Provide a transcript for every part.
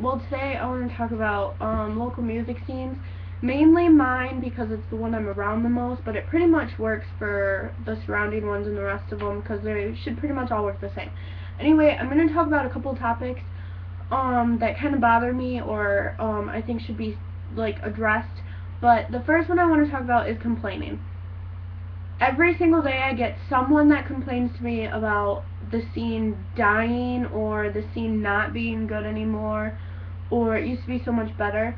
Well, today I want to talk about local music scenes. Mainly mine because it's the one I'm around the most, but it pretty much works for the surrounding ones and the rest of them because they should pretty much all work the same. Anyway, I'm going to talk about a couple topics that kind of bother me or I think should be like addressed. But the first one I want to talk about is complaining. Every single day I get someone that complains to me about the scene dying or the scene not being good anymore or it used to be so much better.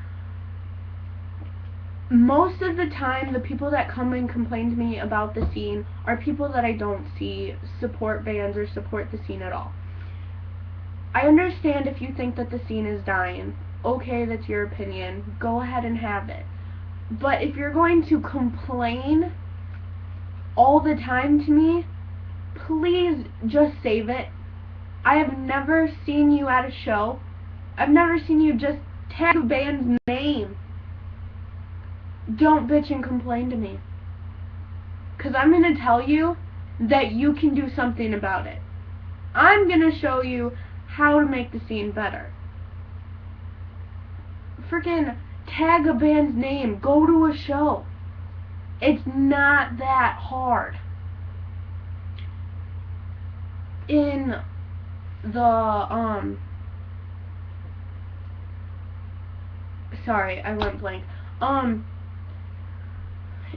Most of the time the people that come and complain to me about the scene are people that I don't see support bands or support the scene at all. I understand if you think that the scene is dying. Okay, that's your opinion. Go ahead and have it. But if you're going to complain all the time to me, please just save it. I have never seen you at a show. I've never seen you just tag a band's name. Don't bitch and complain to me. Because I'm going to tell you that you can do something about it. I'm going to show you how to make the scene better. Freaking tag a band's name. Go to a show. It's not that hard. In the, sorry, I went blank.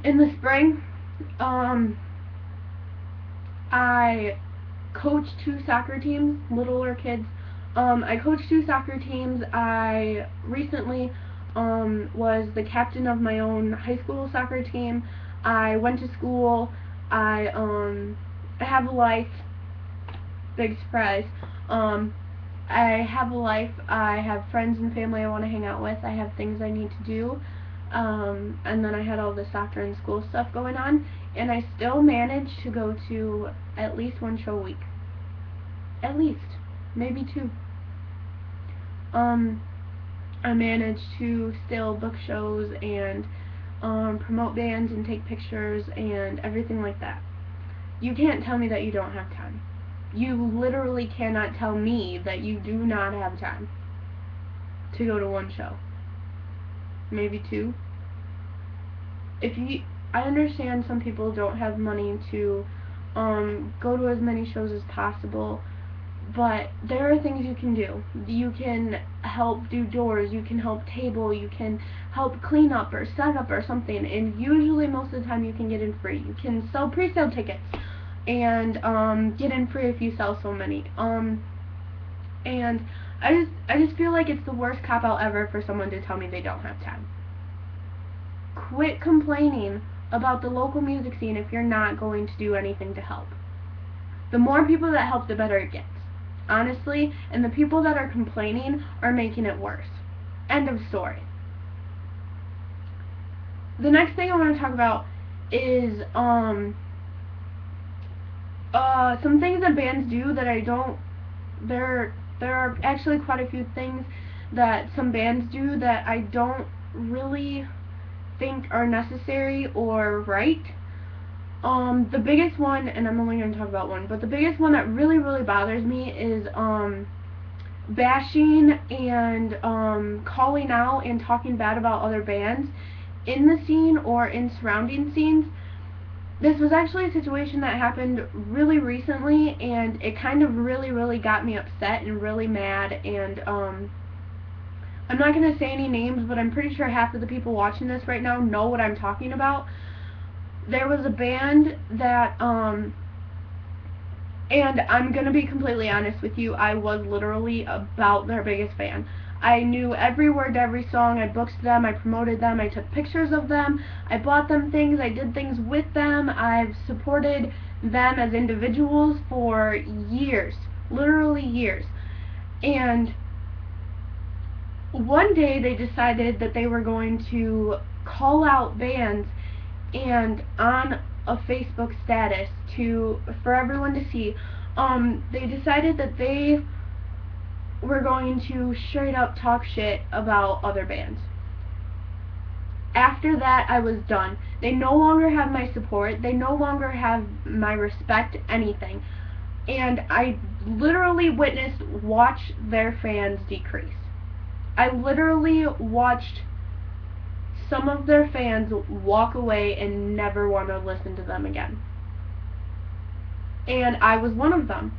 In the spring, I coached 2 soccer teams, littler kids. I coached 2 soccer teams. I recently was the captain of my own high school soccer team. I went to school. I have a life. Big surprise. I have a life. I have friends and family I want to hang out with. I have things I need to do. And then I had all the soccer and school stuff going on, and I still managed to go to at least 1 show a week. At least. Maybe 2. I managed to still book shows and promote bands and take pictures and everything like that. You can't tell me that you don't have time. You literally cannot tell me that you do not have time to go to 1 show. Maybe 2. I understand some people don't have money to go to as many shows as possible, but there are things you can do. You can help do doors, you can help table, you can help clean up or set up or something, and usually most of the time you can get in free. You can sell pre-sale tickets and get in free if you sell so many. And I just feel like it's the worst cop-out ever for someone to tell me they don't have time. Quit complaining about the local music scene if you're not going to do anything to help. The more people that help, the better it gets. Honestly, and the people that are complaining are making it worse. End of story. The next thing I want to talk about is some things that bands do that I don't. There are actually quite a few things that some bands do that I don't really think are necessary or right. The biggest one, and I'm only going to talk about one, but the biggest one that really, really bothers me is bashing and calling out and talking bad about other bands in the scene or in surrounding scenes. This was actually a situation that happened really recently, and it kind of really, really got me upset and really mad, and I'm not going to say any names, but I'm pretty sure half of the people watching this right now know what I'm talking about. There was a band that, and I'm going to be completely honest with you, I was literally about their biggest fan. I knew every word to every song, I booked them, I promoted them, I took pictures of them, I bought them things, I did things with them, I've supported them as individuals for years, literally years. And one day they decided that they were going to call out bands and on a Facebook status for everyone to see, they decided that they were going to straight up talk shit about other bands. After that, I was done. They no longer have my support. They no longer have my respect, anything. And I literally watch their fans decrease. I literally watched some of their fans walk away and never want to listen to them again. And I was one of them.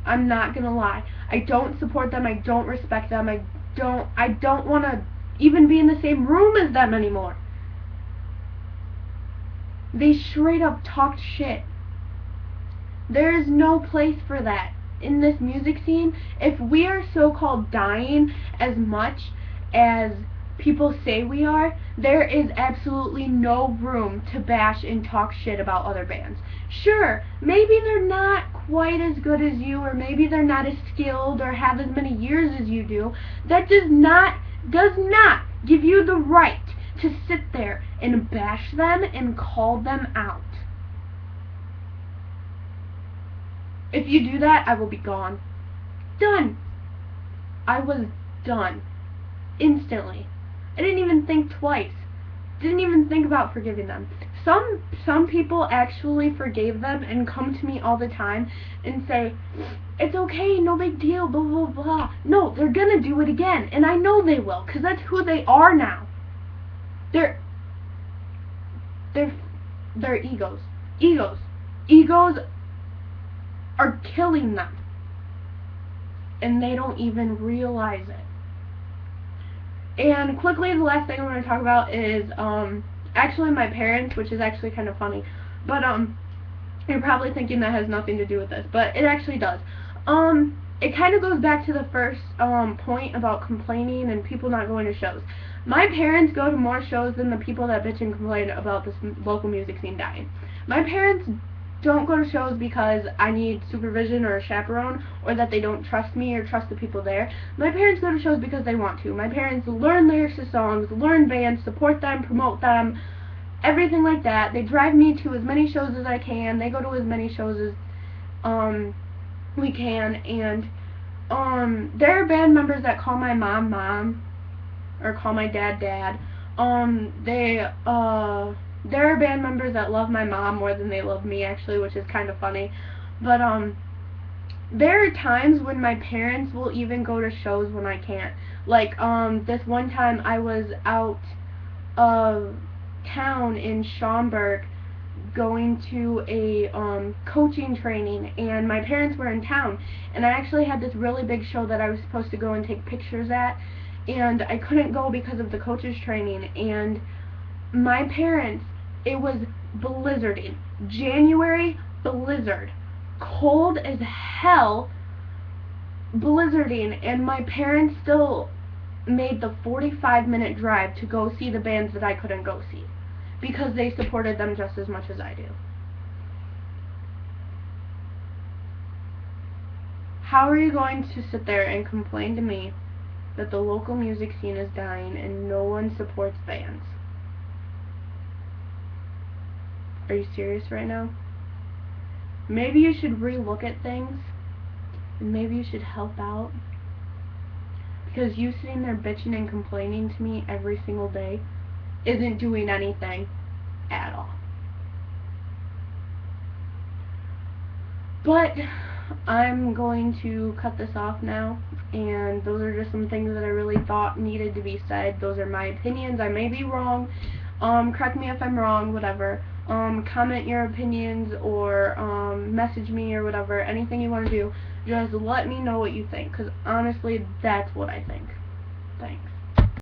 I'm not gonna lie. I don't support them. I don't respect them. I don't want to even be in the same room as them anymore. They straight up talked shit. There is no place for that in this music scene. If we are so-called dying as much as people say we are, there is absolutely no room to bash and talk shit about other bands. Sure, maybe they're not quite as good as you, or maybe they're not as skilled or have as many years as you do. That does not give you the right to sit there and bash them and call them out. If you do that, I will be gone. Done. I was done. Instantly. I didn't even think twice. Didn't even think about forgiving them. Some people actually forgave them and come to me all the time and say, it's okay, no big deal, blah, blah, blah. No, they're gonna do it again. And I know they will, because that's who they are now. They're egos. Egos are killing them. And they don't even realize it. And quickly, the last thing I want to talk about is actually my parents, which is actually kind of funny. But you're probably thinking that has nothing to do with this, but it actually does. It kind of goes back to the first point about complaining and people not going to shows. My parents go to more shows than the people that bitch and complain about this local music scene dying. My parents don't go to shows because I need supervision or a chaperone, or that they don't trust me or trust the people there. My parents go to shows because they want to. My parents learn lyrics to songs, learn bands, support them, promote them, everything like that. They drive me to as many shows as I can. They go to as many shows as we can. And there are band members that call my mom mom, or call my dad dad. There are band members that love my mom more than they love me, actually, which is kind of funny. But there are times when my parents will even go to shows when I can't. Like this one time I was out of town in Schaumburg going to a coaching training, and my parents were in town, and I actually had this really big show that I was supposed to go and take pictures at, and I couldn't go because of the coaches training. And my parents, it was blizzarding, January blizzard, cold as hell, blizzarding, and my parents still made the 45-minute drive to go see the bands that I couldn't go see, because they supported them just as much as I do. How are you going to sit there and complain to me that the local music scene is dying and no one supports bands? Are you serious right now? Maybe you should relook at things, and maybe you should help out. Because you sitting there bitching and complaining to me every single day isn't doing anything at all. But I'm going to cut this off now, and those are just some things that I really thought needed to be said. Those are my opinions. I may be wrong. Correct me if I'm wrong, whatever. Comment your opinions, or message me, or whatever. Anything you want to do, just let me know what you think, because honestly, that's what I think. Thanks.